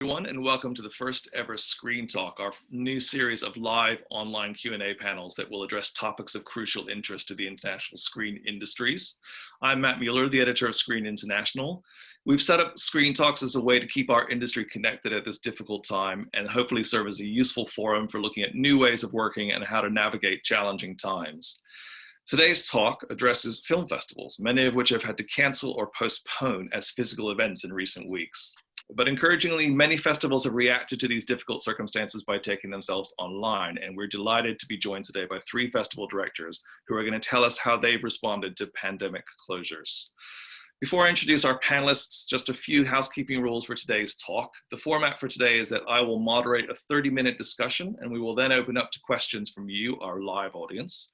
Everyone, and welcome to the first ever Screen Talk, our new series of live online Q&A panels that will address topics of crucial interest to the international screen industries. I'm Matt Mueller, the editor of Screen International. We've set up Screen Talks as a way to keep our industry connected at this difficult time and hopefully serve as a useful forum for looking at new ways of working and how to navigate challenging times. Today's talk addresses film festivals, many of which have had to cancel or postpone as physical events in recent weeks. But encouragingly, many festivals have reacted to these difficult circumstances by taking themselves online, and we're delighted to be joined today by three festival directors who are going to tell us how they've responded to pandemic closures. Before I introduce our panelists, just a few housekeeping rules for today's talk. The format for today is that I will moderate a 30-minute discussion, and we will then open up to questions from you, our live audience.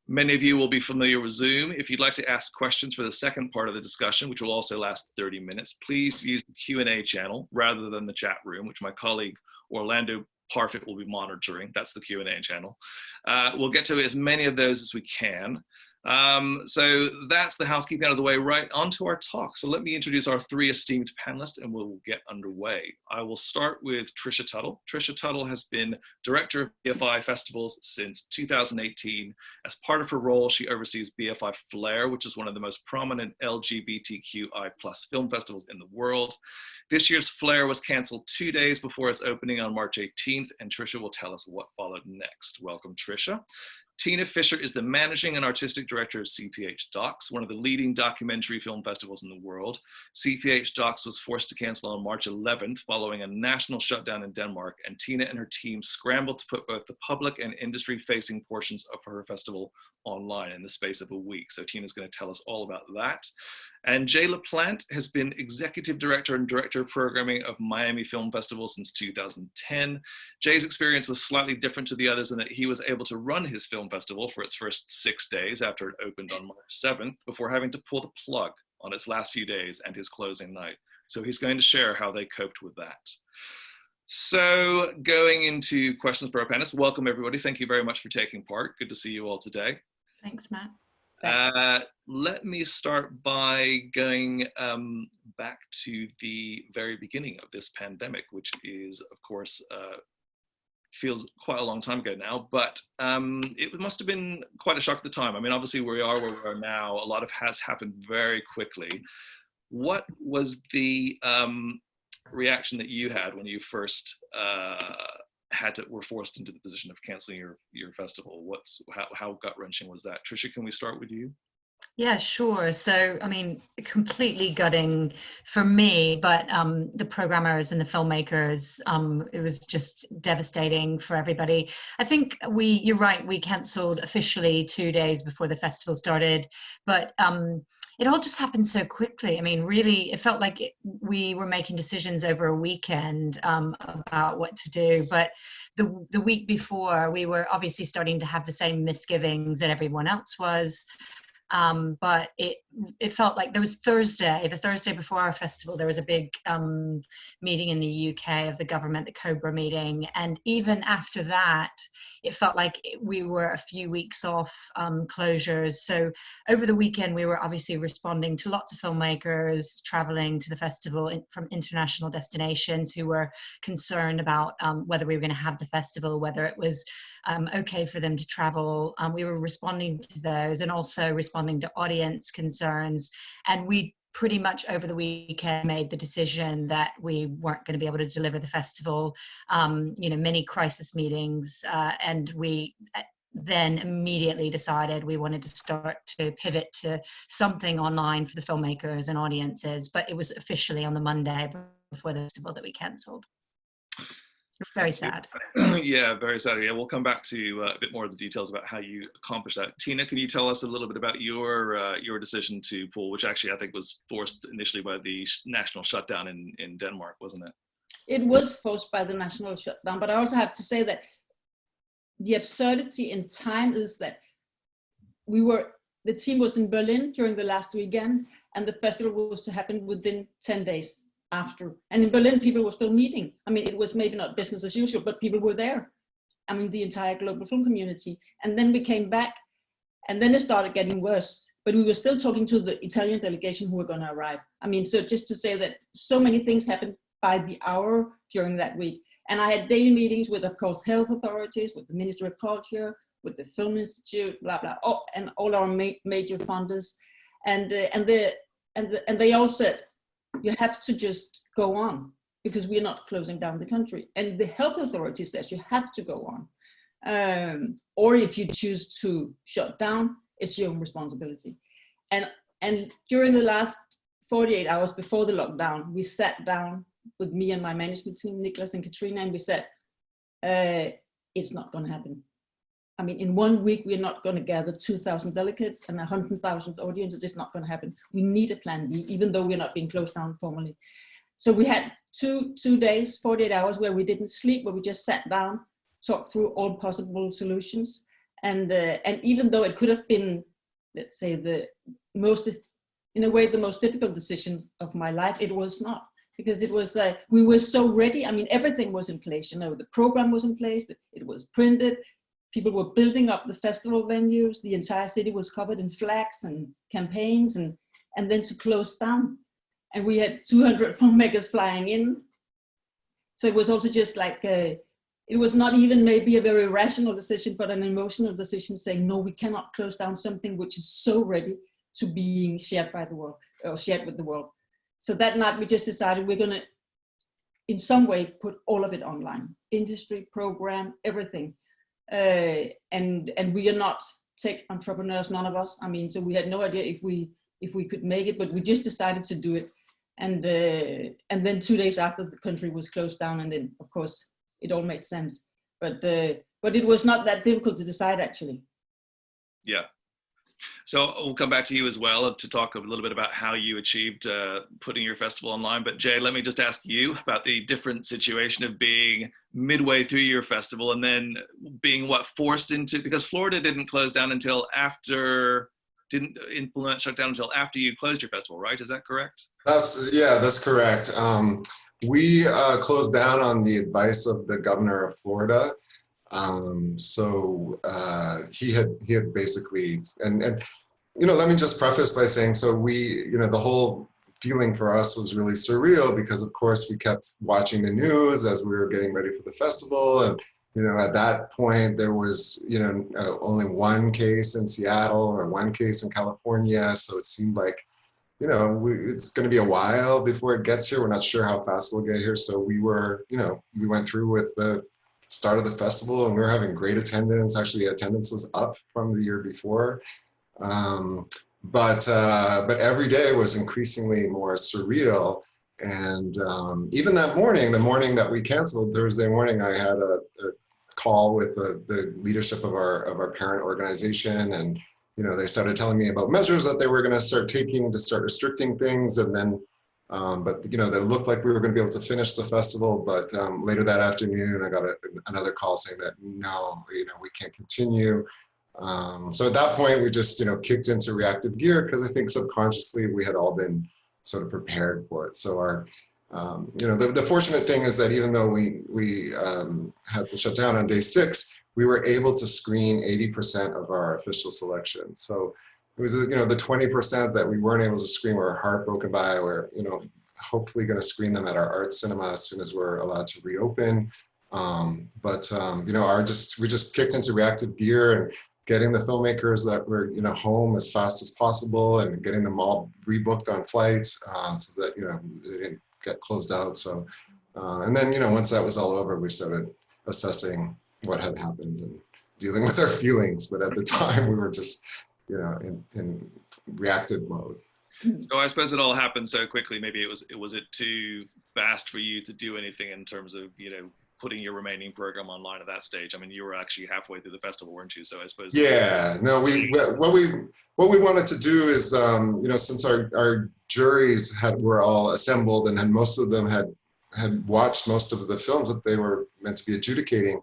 Many of you will be familiar with Zoom. If you'd like to ask questions for the second part of the discussion, which will also last 30 minutes, please use the Q&A channel rather than the chat room, which my colleague Orlando Parfit will be monitoring. That's the Q&A channel. We'll get to as many of those as we can. So that's the housekeeping out of the way, right onto our talk. So let me introduce our three esteemed panelists and we'll get underway. I will start with Tricia Tuttle. Tricia Tuttle has been director of BFI festivals since 2018. As part of her role, she oversees BFI Flare, which is one of the most prominent LGBTQI+ film festivals in the world. This year's Flare was canceled 2 days before its opening on March 18th, and Tricia will tell us what followed next. Welcome, Tricia. Tine Fischer is the managing and artistic director of CPH Docs, one of the leading documentary film festivals in the world. CPH Docs was forced to cancel on March 11th following a national shutdown in Denmark, and Tine and her team scrambled to put both the public and industry-facing portions of her festival online in the space of a week. So Tine is going to tell us all about that. And Jaie Laplante has been executive director and director of programming of Miami Film Festival since 2010. Jaie's experience was slightly different to the others in that he was able to run his film festival for its first 6 days after it opened on March 7th before having to pull the plug on its last few days and his closing night. So he's going to share how they coped with that. So going into questions for our panelists, welcome everybody. Thank you very much for taking part. Good to see you all today. Thanks, Matt. Let me start by going back to the very beginning of this pandemic, which is, of course, feels quite a long time ago now, but it must have been quite a shock at the time. I mean, obviously we are where we are now. A lot has happened very quickly. What was the reaction that you had when you first were forced into the position of canceling your festival? How gut-wrenching was that? Tricia, can we start with you? Yeah, sure. So, I mean, completely gutting for me, but the programmers and the filmmakers, it was just devastating for everybody. I think you're right, we cancelled officially 2 days before the festival started, but it all just happened so quickly. I mean, really, it felt like we were making decisions over a weekend about what to do. But the week before, we were obviously starting to have the same misgivings that everyone else was. But it felt like there was the Thursday before our festival, there was a big meeting in the UK of the government, the COBRA meeting. And even after that, it felt like we were a few weeks off closures. So over the weekend, we were obviously responding to lots of filmmakers traveling to the festival from international destinations who were concerned about whether we were going to have the festival, whether it was okay for them to travel. We were responding to those and also responding to audience concerns. And we pretty much over the weekend made the decision that we weren't going to be able to deliver the festival, many crisis meetings. And we then immediately decided we wanted to start to pivot to something online for the filmmakers and audiences. But it was officially on the Monday before the festival that we cancelled. It's very sad. Yeah, very sad. Yeah, we'll come back to a bit more of the details about how you accomplished that. Tine, can you tell us a little bit about your decision to pull, which actually I think was forced initially by the national shutdown in Denmark, wasn't it? It was forced by the national shutdown, but I also have to say that the absurdity in time is that the team was in Berlin during the last weekend, and the festival was to happen within 10 days. After. And in Berlin, people were still meeting. I mean, it was maybe not business as usual, but people were there. I mean, the entire global film community. And then we came back, and then it started getting worse. But we were still talking to the Italian delegation who were going to arrive. I mean, so just to say that so many things happened by the hour during that week. And I had daily meetings with, of course, health authorities, with the Ministry of Culture, with the Film Institute, blah, blah, and all our major funders. And they all said, you have to just go on because we're not closing down the country. And the health authority says you have to go on. Or if you choose to shut down, it's your own responsibility. And during the last 48 hours before the lockdown, we sat down with me and my management team, Nicholas and Katrina, and we said, it's not going to happen. I mean, in 1 week, we're not going to gather 2,000 delegates and 100,000 audiences. It's not going to happen. We need a plan B, even though we're not being closed down formally. So we had two days, 48 hours where we didn't sleep, where we just sat down, talked through all possible solutions. And even though it could have been, let's say, in a way, the most difficult decision of my life, it was not. Because it was, we were so ready. I mean, everything was in place. You know, the program was in place. It was printed. People were building up the festival venues. The entire city was covered in flags and campaigns, and then to close down. And we had 200 filmmakers flying in. So it was also just like, it was not even maybe a very rational decision, but an emotional decision saying, no, we cannot close down something which is so ready to being shared by the world, or shared with the world. So that night we just decided we're gonna, in some way, put all of it online. Industry, program, everything. And we are not tech entrepreneurs, none of us. I mean, so we had no idea if we could make it, but we just decided to do it. And then 2 days after, the country was closed down, and then of course it all made sense. But it was not that difficult to decide, actually. Yeah. So we'll come back to you as well to talk a little bit about how you achieved putting your festival online. But Jaie, let me just ask you about the different situation of being midway through your festival and then being forced into, because Florida didn't close down until after, didn't implement shutdown until after you closed your festival, right? Is that correct? That's correct. We closed down on the advice of the governor of Florida. So he had basically, and you know, let me just preface by saying, so we, you know, the whole feeling for us was really surreal because of course we kept watching the news as we were getting ready for the festival. And, you know, at that point there was, you know, only one case in Seattle or one case in California. So it seemed like, you know, it's going to be a while before it gets here. We're not sure how fast we'll get here. So we were, you know, we went through with the start of the festival and we were having great attendance. Actually, attendance was up from the year before. But every day was increasingly more surreal. And even that morning, the morning that we canceled, Thursday morning, I had a call with the leadership of our parent organization, and you know, they started telling me about measures that they were going to start taking to start restricting things, and then but you know, that looked like we were going to be able to finish the festival. But later that afternoon, I got another call saying that no, you know, we can't continue. So at that point, we just, you know, kicked into reactive gear because I think subconsciously we had all been sort of prepared for it. So our, you know, the fortunate thing is that even though we had to shut down on day 6, we were able to screen 80% of our official selection. So it was, you know, the 20% that we weren't able to screen, we were heartbroken by. We're, you know, hopefully going to screen them at our art cinema as soon as we're allowed to reopen. You know, we just kicked into reactive gear and getting the filmmakers that were, you know, home as fast as possible and getting them all rebooked on flights so that, you know, they didn't get closed out. So, and then, you know, once that was all over, we started assessing what had happened and dealing with our feelings. But at the time, we were just, you know, in reactive mode. So I suppose it all happened so quickly. Maybe was it too fast for you to do anything in terms of, you know, putting your remaining program online at that stage? I mean, you were actually halfway through the festival, weren't you? So I suppose. Yeah, no, what we wanted to do is, you know, since our juries were all assembled and most of them had watched most of the films that they were meant to be adjudicating,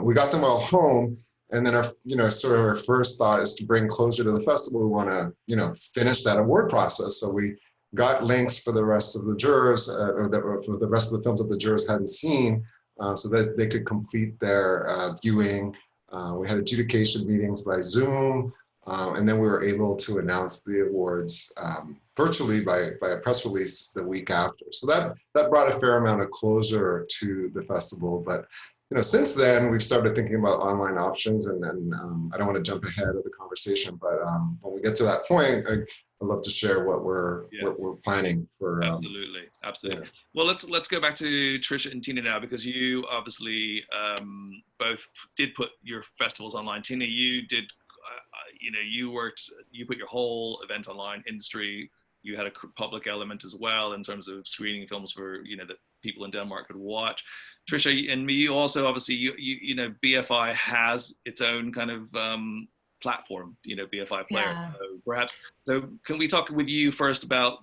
we got them all home. And then our, you know, sort of our first thought is to bring closure to the festival. We want to, you know, finish that award process. So we got links for the rest of the jurors, or for the rest of the films that the jurors hadn't seen, so that they could complete their viewing. We had adjudication meetings by Zoom. And then we were able to announce the awards virtually by a press release the week after. So that brought a fair amount of closure to the festival. But since then, we've started thinking about online options, and I don't want to jump ahead of the conversation, but when we get to that point, I'd love to share what we're planning for. Absolutely. Yeah. Well, let's go back to Tricia and Tine now, because you obviously both did put your festivals online. Tine, you did, you put your whole event online industry. You had a public element as well in terms of screening films for that people in Denmark could watch. Tricia and me, you also obviously BFI has its own kind of platform, BFI Player. Yeah. So can we talk with you first about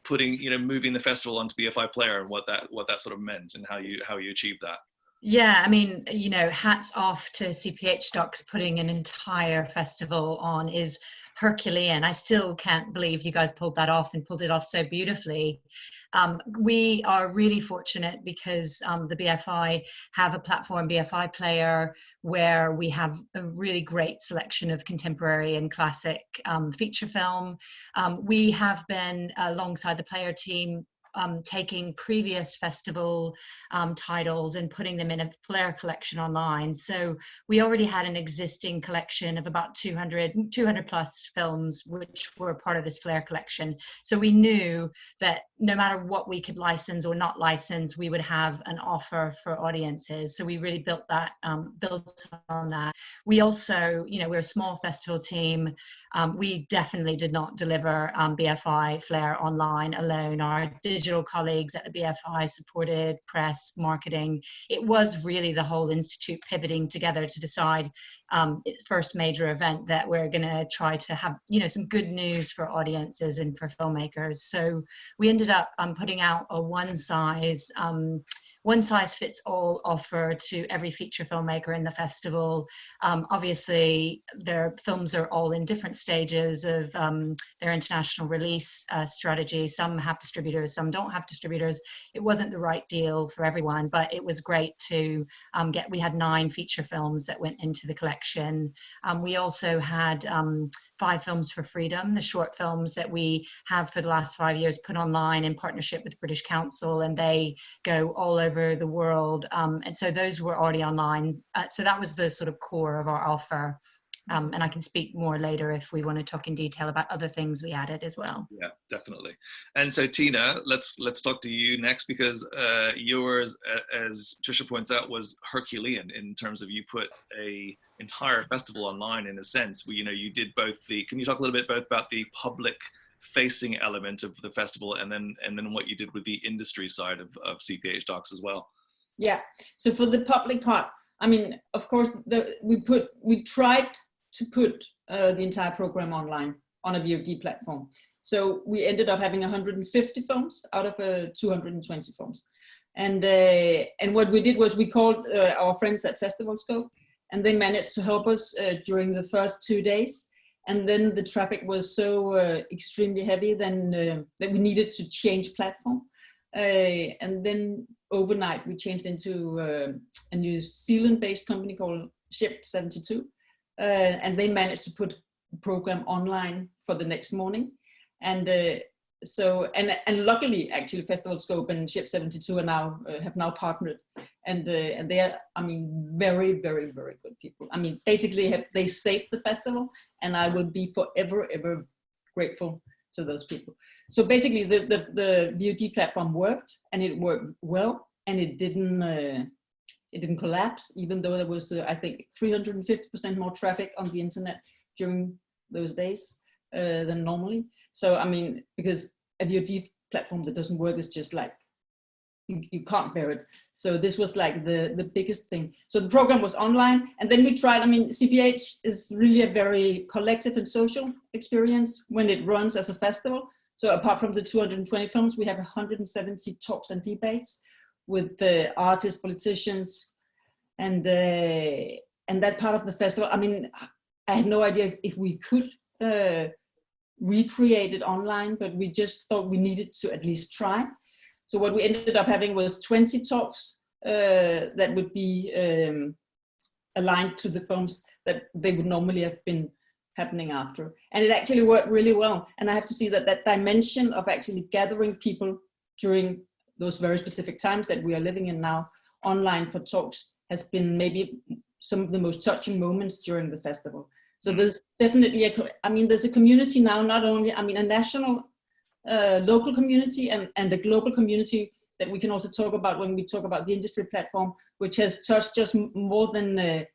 putting moving the festival onto BFI Player and what that sort of meant and how you achieved that? Yeah, I mean, hats off to CPH Docs. Putting an entire festival on is Herculean. I still can't believe you guys pulled that off and pulled it off so beautifully. We are really fortunate because the BFI have a platform, BFI Player, where we have a really great selection of contemporary and classic feature film. We have been, alongside the Player team, taking previous festival titles and putting them in a Flair collection online. So we already had an existing collection of about 200 plus films, which were part of this Flair collection. So we knew that no matter what we could license or not license, we would have an offer for audiences. So we really built on that. We also, we're a small festival team. We definitely did not deliver BFI Flair online alone. Our digital colleagues at the BFI supported press, marketing. It was really the whole institute pivoting together to decide first major event that we're going to try to have some good news for audiences and for filmmakers. So we ended up putting out a one size fits all offer to every feature filmmaker in the festival. Obviously, their films are all in different stages of their international release strategy. Some have distributors, some don't have distributors. It wasn't the right deal for everyone, but it was great to we had 9 feature films that went into the collection. We also had 5 films for freedom, the short films that we have for the last 5 years put online in partnership with British Council, and they go all over the world. And so those were already online. So that was the sort of core of our offer. And I can speak more later if we want to talk in detail about other things we added as well. Yeah, definitely. And so Tine, let's talk to you next, because yours, as Tricia points out, was Herculean in terms of you put a entire festival online in a sense. You did both can you talk a little bit both about the public facing element of the festival and then what you did with the industry side of CPH Docs as well? Yeah, so for the public part, I mean, of course, we tried to put the entire program online on a VOD platform. So we ended up having 150 films out of 220 films. And what we did was we called our friends at Festival Scope, and they managed to help us during the first 2 days. And then the traffic was so extremely heavy that we needed to change platform. And then overnight we changed into a New Zealand-based company called Ship 72. And they managed to put the program online for the next morning. And luckily, actually, Festival Scope and Ship 72 are have now partnered, and they are, I mean, very, very, very good people. I mean, basically, they saved the festival, and I will be forever, ever grateful to those people. So basically, the VOD platform worked, and it worked well, and it didn't collapse, even though there was, I think, 350% more traffic on the internet during those days than normally. So, I mean, because a VOD platform that doesn't work is just like, you can't bear it. So this was like the biggest thing. So the program was online, and then we tried, I mean, CPH is really a very collective and social experience when it runs as a festival. So apart from the 220 films, we have 170 talks and debates with the artists, politicians, and that part of the festival. I mean, I had no idea if we could recreate it online, but we just thought we needed to at least try. So what we ended up having was 20 talks that would be aligned to the films that they would normally have been happening after. And it actually worked really well. And I have to see that that dimension of actually gathering people during those very specific times that we are living in now, online for talks, has been maybe some of the most touching moments during the festival. So there's definitely there's a community now, not only, a national, local community and a global community that we can also talk about when we talk about the industry platform, which has touched us more than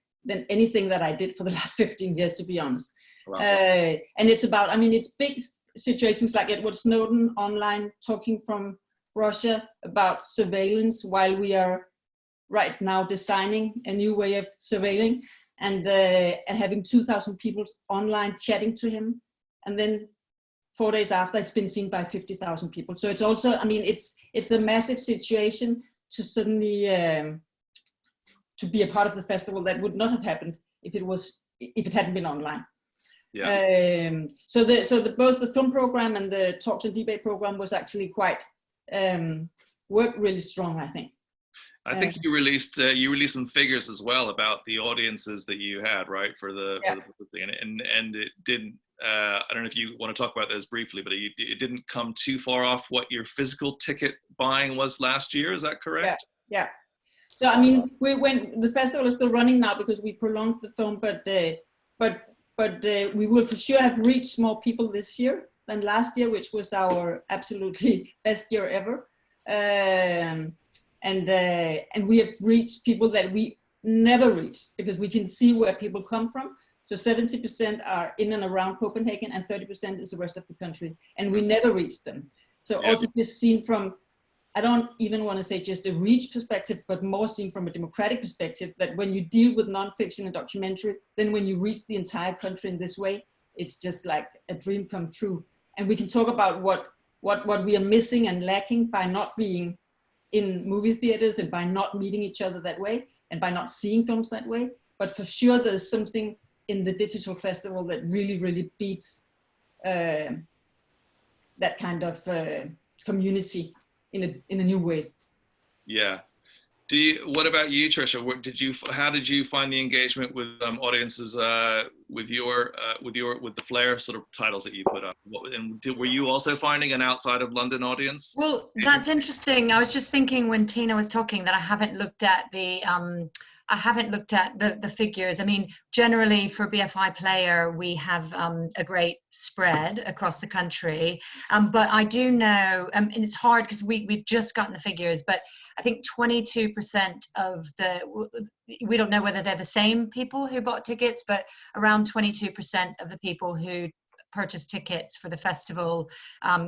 anything that I did for the last 15 years, to be honest. Wow. And it's about, it's big situations like Edward Snowden online talking from Russia about surveillance while we are right now designing a new way of surveilling, and having 2,000 people online chatting to him. And then 4 days after, it's been seen by 50,000 people. So it's also, it's a massive situation to suddenly, to be a part of the festival that would not have happened if it hadn't been online. Yeah. So both the film program and the talks and debate program was actually quite, worked really strong, I think. I think you released some figures as well about the audiences that you had, right, for the thing, and it didn't. I don't know if you want to talk about this briefly, but it didn't come too far off what your physical ticket buying was last year. Is that correct? Yeah. So the festival is still running now because we prolonged the film, but we will for sure have reached more people this year than last year, which was our absolutely best year ever. And we have reached people that we never reached because we can see where people come from. So 70% are in and around Copenhagen and 30% is the rest of the country. And we never reached them. So also just seen from, I don't even want to say just a reach perspective, but more seen from a democratic perspective, that when you deal with nonfiction and documentary, then when you reach the entire country in this way, it's just like a dream come true. And we can talk about what we are missing and lacking by not being in movie theaters and by not meeting each other that way and by not seeing films that way. But for sure, there's something in the digital festival that really, really beats that kind of community in a new way. Yeah. What about you, Tricia? How did you find the engagement with audiences with the Flair sort of titles that you put up? Were you also finding an outside of London audience? Well, that's interesting. I was just thinking when Tina was talking that I haven't looked at the figures. Generally for BFI Player, we have a great spread across the country. But I do know, and it's hard because we've just gotten the figures, but I think 22% of we don't know whether they're the same people who bought tickets, but around 22% of the people who purchased tickets for the festival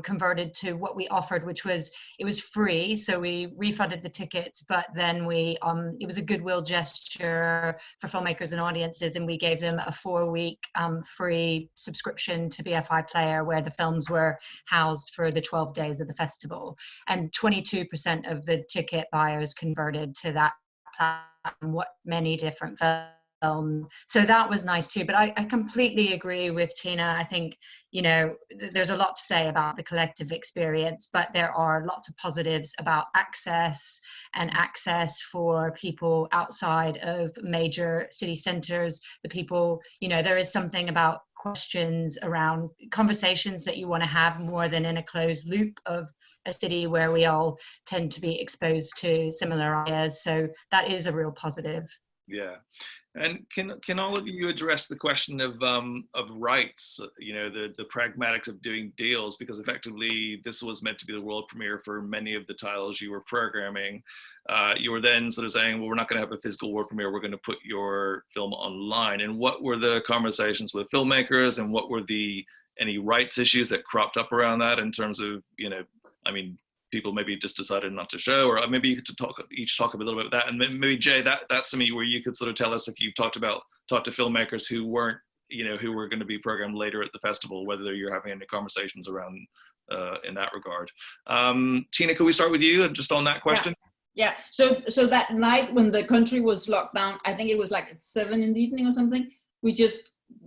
converted to what we offered, which was, it was free, so we refunded the tickets, but then it was a goodwill gesture for filmmakers and audiences, and we gave them a 4-week free subscription to BFI Player where the films were housed for the 12 days of the festival, and 22% of the ticket buyers converted to that platform. What many different films. So that was nice too, but I completely agree with Tina. I think, there's a lot to say about the collective experience, but there are lots of positives about access for people outside of major city centers. The people, there is something about questions around conversations that you want to have more than in a closed loop of a city where we all tend to be exposed to similar ideas. So that is a real positive. Yeah. And can all of you address the question of rights, the pragmatics of doing deals, because effectively this was meant to be the world premiere for many of the titles you were programming. You were then sort of saying, well, we're not going to have a physical world premiere, we're going to put your film online. And what were the conversations with filmmakers, and what were any rights issues that cropped up around that in terms of, people maybe just decided not to show, or maybe you could talk a little bit about that. And maybe Jaie, that's something where you could sort of tell us if you've talked to filmmakers who weren't, who were going to be programmed later at the festival, whether you're having any conversations around in that regard. Tina, could we start with you just on that question? Yeah. So that night when the country was locked down, I think it was like at 7 p.m. or something, we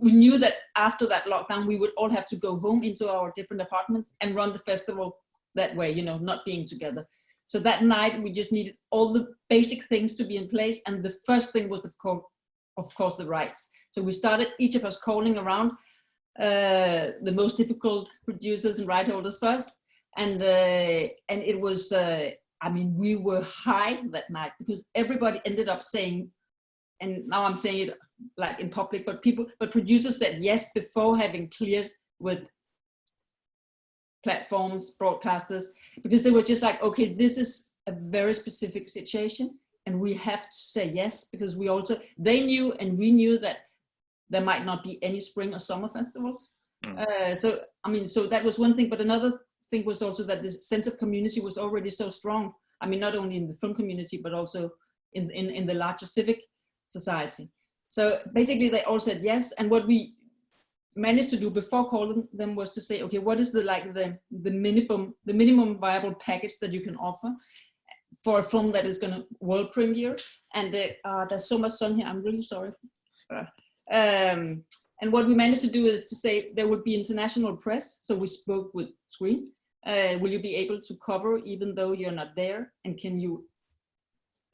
knew that after that lockdown, we would all have to go home into our different apartments and run the festival that way, not being together. So that night we just needed all the basic things to be in place, and the first thing was of course the rights. So we started, each of us calling around the most difficult producers and right holders first. And it was, I mean, we were high that night because everybody ended up saying, and now I'm saying it like in public, but producers said yes before having cleared with platforms, broadcasters, because they were just like, okay, this is a very specific situation and we have to say yes, because they knew and we knew that there might not be any spring or summer festivals. So, I mean, so that was one thing, but another thing was also that this sense of community was already so strong. I mean, not only in the film community, but also in the larger civic society. So basically they all said yes. And what we managed to do before calling them was to say, okay, what is the minimum viable package that you can offer for a film that is going to world premiere? And there's so much sun here, I'm really sorry. And what we managed to do is to say there would be international press. So we spoke with Screen. Will you be able to cover even though you're not there? And can you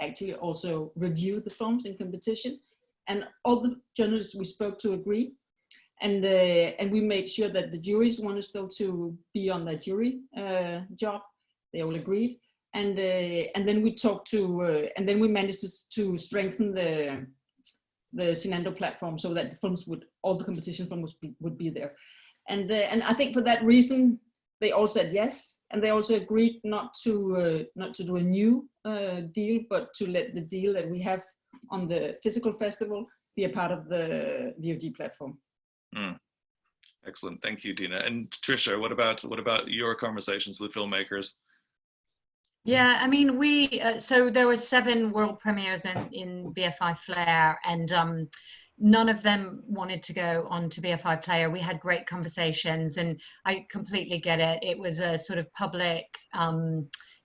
actually also review the films in competition? And all the journalists we spoke to agreed. And we made sure that the juries wanted still to be on that jury job. They all agreed. And then we talked to, and then we managed to strengthen the Cinando platform so that the films all the competition films would be there. And I think for that reason, they all said yes. And they also agreed not to do a new deal, but to let the deal that we have on the physical festival be a part of the VOD platform. Excellent, thank you, Tine. And Tricia, what about your conversations with filmmakers? Yeah, I mean, so there were 7 world premieres in BFI Flare, and none of them wanted to go on to BFI Player. We had great conversations, and I completely get it. It was a sort of public,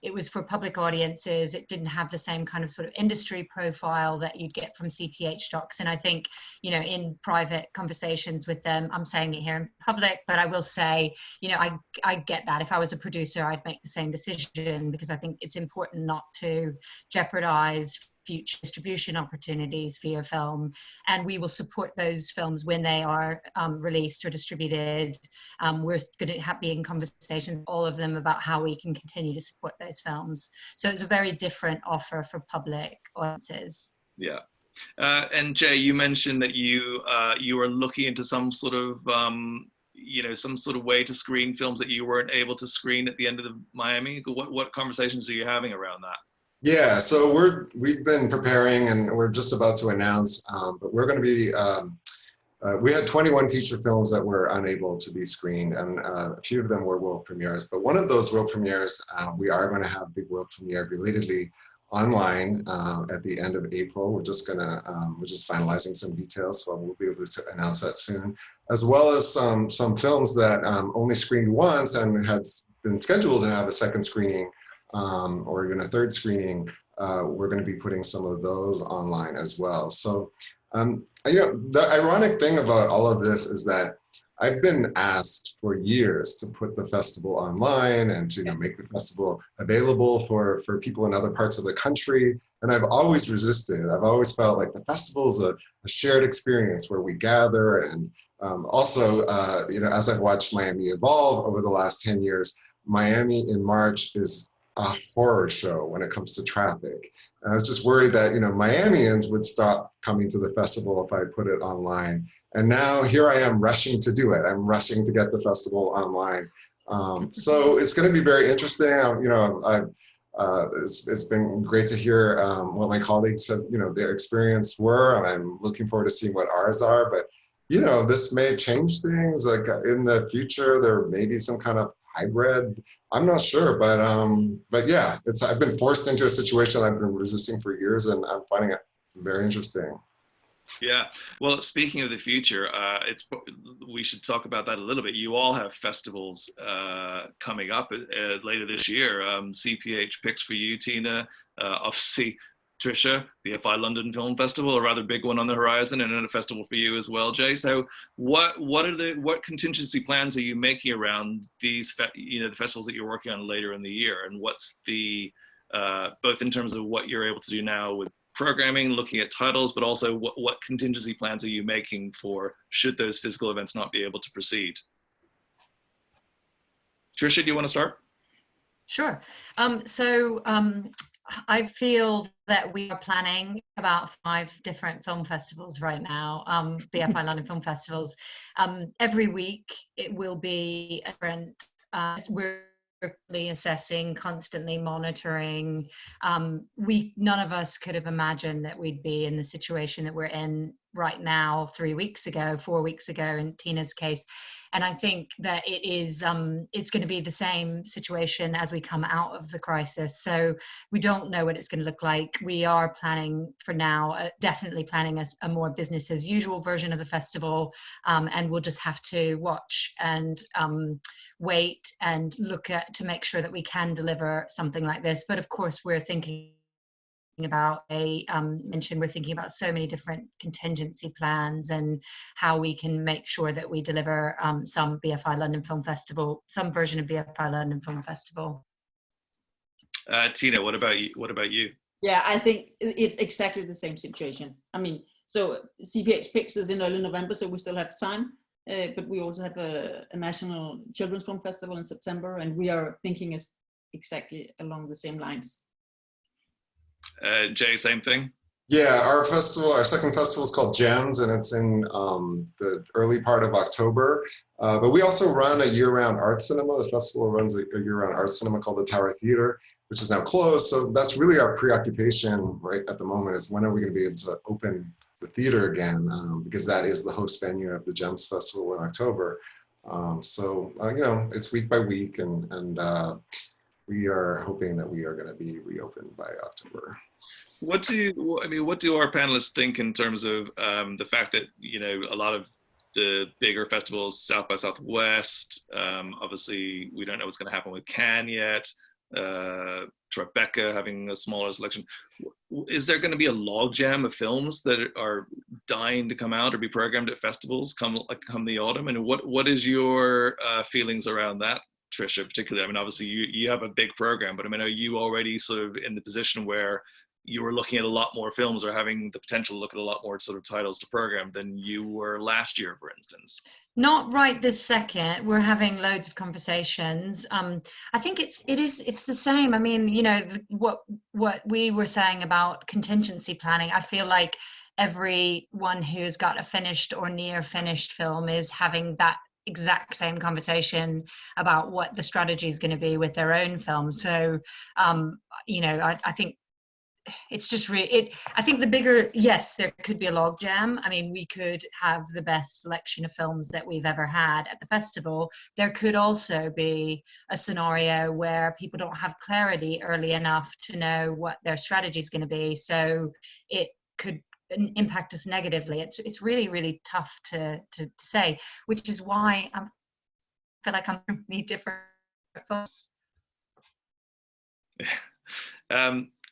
it was for public audiences. It didn't have the same kind of sort of industry profile that you'd get from CPH docs. And I think, you know, in private conversations with them, I'm saying it here in public, but I will say, you know, I get that. If I was a producer, I'd make the same decision, because I think it's important not to jeopardize future distribution opportunities via film, and we will support those films when they are released or distributed. We're going to be in conversations, all of them, about how we can continue to support those films. So it's a very different offer for public audiences. Yeah. And Jaie, you mentioned that you were looking into some sort of some sort of way to screen films that you weren't able to screen at the end of the Miami. What conversations are you having around that? Yeah, so we've been preparing, and we're just about to announce, but we're going to be, we had 21 feature films that were unable to be screened, and a few of them were world premieres, but one of those world premieres, we are going to have the world premiere belatedly online at the end of April. We're just finalizing some details, so we'll be able to announce that soon, as well as some films that only screened once and had been scheduled to have a second screening or even a third screening. We're going to be putting some of those online as well. So, the ironic thing about all of this is that I've been asked for years to put the festival online and to make the festival available for people in other parts of the country. And I've always resisted. I've always felt like the festival is a shared experience where we gather. And also, as I've watched Miami evolve over the last 10 years, Miami in March is a horror show when it comes to traffic. And I was just worried that, Miamians would stop coming to the festival if I put it online. And now here I am rushing to do it. I'm rushing to get the festival online. So it's going to be very interesting. It's been great to hear what my colleagues said, their experience were, and I'm looking forward to seeing what ours are. But, this may change things. Like in the future, there may be some kind of hybrid. I'm not sure, but yeah, I've been forced into a situation I've been resisting for years, and I'm finding it very interesting. Yeah, well, speaking of the future, we should talk about that a little bit. You all have festivals coming up later this year. CPH picks for you, Tine. Obviously, Tricia, the BFI London Film Festival, a rather big one on the horizon, and then a festival for you as well, Jaie. So, what contingency plans are you making around these, the festivals that you're working on later in the year, and what's the both in terms of what you're able to do now with programming, looking at titles, but also what contingency plans are you making for should those physical events not be able to proceed? Tricia, do you want to start? Sure. I feel that we are planning about 5 different film festivals right now, BFI London Film Festivals. Every week it will be a different, we're assessing, constantly monitoring. None of us could have imagined that we'd be in the situation that we're in right now 3 weeks ago, 4 weeks ago in Tina's case. And I think that it is, it's going to be the same situation as we come out of the crisis. So we don't know what it's going to look like. We are planning for now, definitely planning a more business as usual version of the festival. And we'll just have to watch and wait and look at to make sure that we can deliver something like this. But of course, we're thinking about we're thinking about so many different contingency plans and how we can make sure that we deliver some BFI London Film Festival, some version of BFI London Film Festival. Tina, what about you? Yeah, I think it's exactly the same situation. I mean, so CPH picks is in early November, so we still have time. But we also have a National Children's Film Festival in September, and we are thinking exactly along the same lines. Jaie, same thing? Yeah, our second festival is called GEMS, and it's in the early part of October. But we also run a year-round art cinema. The festival runs a year-round art cinema called the Tower Theater, which is now closed. So that's really our preoccupation right at the moment, is when are we going to be able to open the theater again, because that is the host venue of the GEMS Festival in October. You know, it's week by week, and we are hoping that we are going to be reopened by October. What do our panelists think in terms of the fact that, you know, a lot of the bigger festivals, South by Southwest, obviously we don't know what's going to happen with Cannes yet, Tribeca having a smaller selection. Is there going to be a logjam of films that are dying to come out or be programmed at festivals come the autumn? And what is your feelings around that, Tricia, particularly? I mean, obviously you have a big program, but I mean, are you already sort of in the position where you were looking at a lot more films or having the potential to look at a lot more sort of titles to program than you were last year, for instance? Not right this second. We're having loads of conversations. I think it's the same. I mean, you know, what we were saying about contingency planning, I feel like everyone who's got a finished or near finished film is having that exact same conversation about what the strategy is going to be with their own film. So, you know, I think it's just I think the bigger, yes, there could be a logjam. I mean, we could have the best selection of films that we've ever had at the festival. There could also be a scenario where people don't have clarity early enough to know what their strategy is going to be. So it could impact us negatively. It's really, really tough to say, which is why I feel like I'm really different films.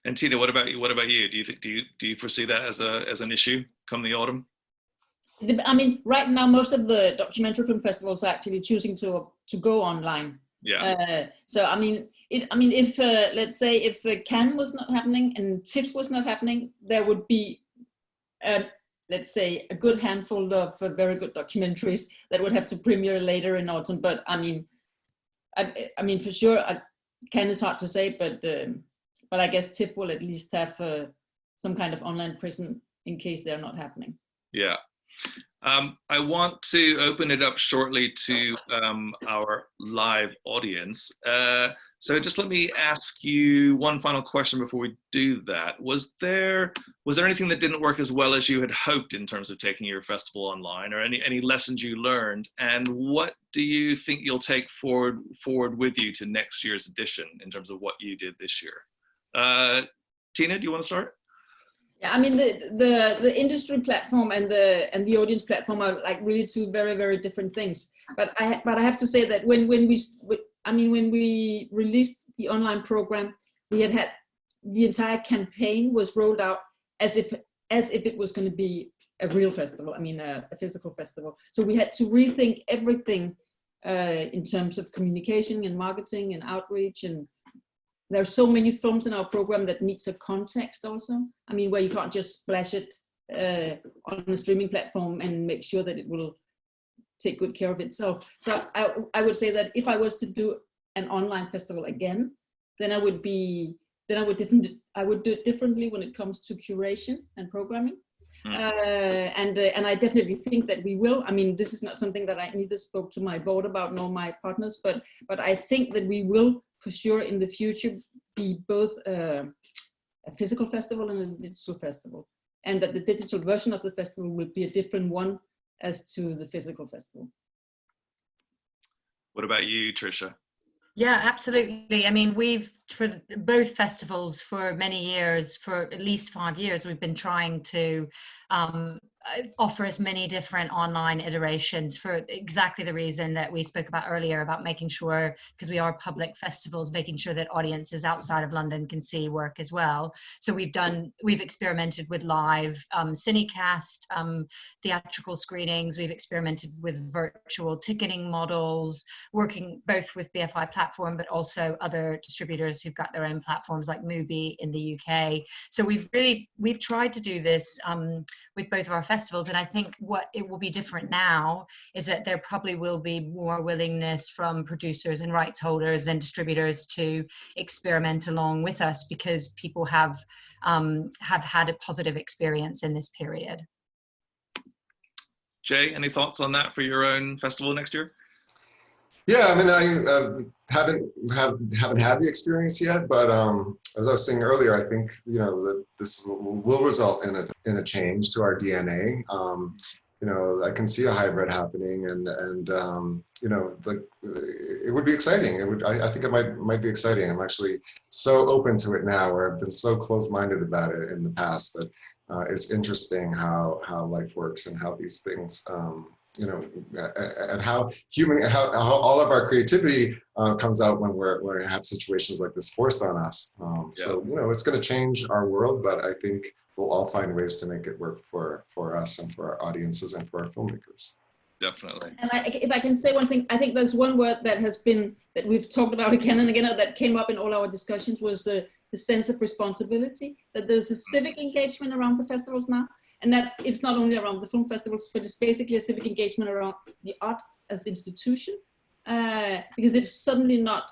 And Tina, what about you? Do you foresee that as an issue come the autumn? I mean, right now most of the documentary film festivals are actually choosing to go online. Yeah. So I mean, if let's say if Cannes was not happening and TIFF was not happening, there would be, let's say, a good handful of very good documentaries that would have to premiere later in autumn. But I mean, for sure, Cannes is hard to say, but I guess TIFF will at least have some kind of online presence in case they're not happening. Yeah. I want to open it up shortly to our live audience. So just let me ask you one final question before we do that. Was there anything that didn't work as well as you had hoped in terms of taking your festival online, or any lessons you learned? And what do you think you'll take forward with you to next year's edition in terms of what you did this year? Tina, do you want to start? Yeah, I mean, the industry platform and the audience platform are like really two very, very different things. But I have to say that when we released the online program, we had the entire campaign was rolled out as if it was going to be a real festival. I mean, a physical festival. So we had to rethink everything in terms of communication and marketing and outreach and there are so many films in our program that needs a context also. I mean, where you can't just splash it on a streaming platform and make sure that it will take good care of itself. So I would say that if I was to do an online festival again, then I would do it differently when it comes to curation and programming. And I definitely think that we will. I mean, this is not something that I neither spoke to my board about nor my partners, but I think that we will for sure in the future be both a physical festival and a digital festival, and that the digital version of the festival will be a different one as to the physical festival. What about you, Tricia? Yeah, absolutely. I mean, we've, for both festivals for many years, for at least 5 years, we've been trying to offer as many different online iterations for exactly the reason that we spoke about earlier, about making sure, because we are public festivals, making sure that audiences outside of London can see work as well. So we've experimented with live cinecast, theatrical screenings. We've experimented with virtual ticketing models, working both with BFI platform, but also other distributors who've got their own platforms like Mubi in the UK. So we've tried to do this with both of our festivals, and I think what it will be different now is that there probably will be more willingness from producers and rights holders and distributors to experiment along with us, because people have had a positive experience in this period. Jaie, any thoughts on that for your own festival next year? Yeah, I mean, I haven't had the experience yet, but as I was saying earlier, I think that this will result in a change to our DNA. I can see a hybrid happening, and it would be exciting. I think it might be exciting. I'm actually so open to it now, where I've been so close-minded about it in the past. But it's interesting how life works and how these things. And how all of our creativity comes out when we have situations like this forced on us. So it's going to change our world, but I think we'll all find ways to make it work for us and for our audiences and for our filmmakers. Definitely. And if I can say one thing, I think there's one word that we've talked about again and again, that came up in all our discussions, was the sense of responsibility. That there's a civic engagement around the festivals now. And that it's not only around the film festivals, but it's basically a civic engagement around the art as institution. Because it's suddenly not,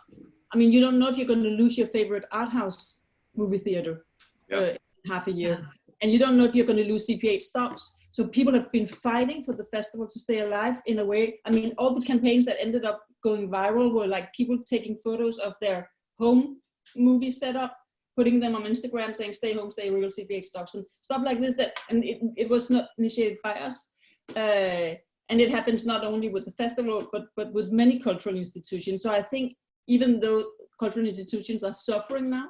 I mean, you don't know if you're going to lose your favorite art house movie theater in half a year. Yeah. And you don't know if you're going to lose CPH stops. So people have been fighting for the festival to stay alive in a way. I mean, all the campaigns that ended up going viral were like people taking photos of their home movie setup, putting them on Instagram saying, stay home, stay real, CPH stocks, and stuff like this. And it was not initiated by us. And it happens not only with the festival, but with many cultural institutions. So I think even though cultural institutions are suffering now,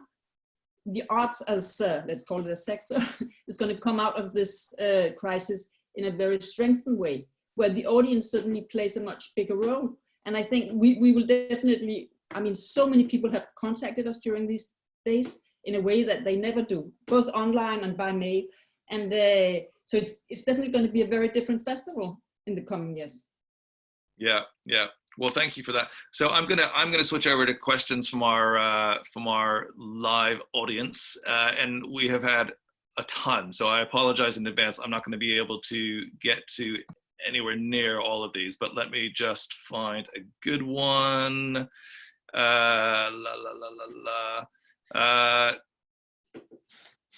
the arts as, let's call it a sector, is going to come out of this crisis in a very strengthened way, where the audience certainly plays a much bigger role. And I think we will definitely, I mean, so many people have contacted us during these days in a way that they never do, both online and by mail. And so it's definitely going to be a very different festival in the coming years. Yeah. Well, thank you for that. So I'm gonna switch over to questions from our live audience, and we have had a ton. So I apologize in advance. I'm not going to be able to get to anywhere near all of these, but let me just find a good one.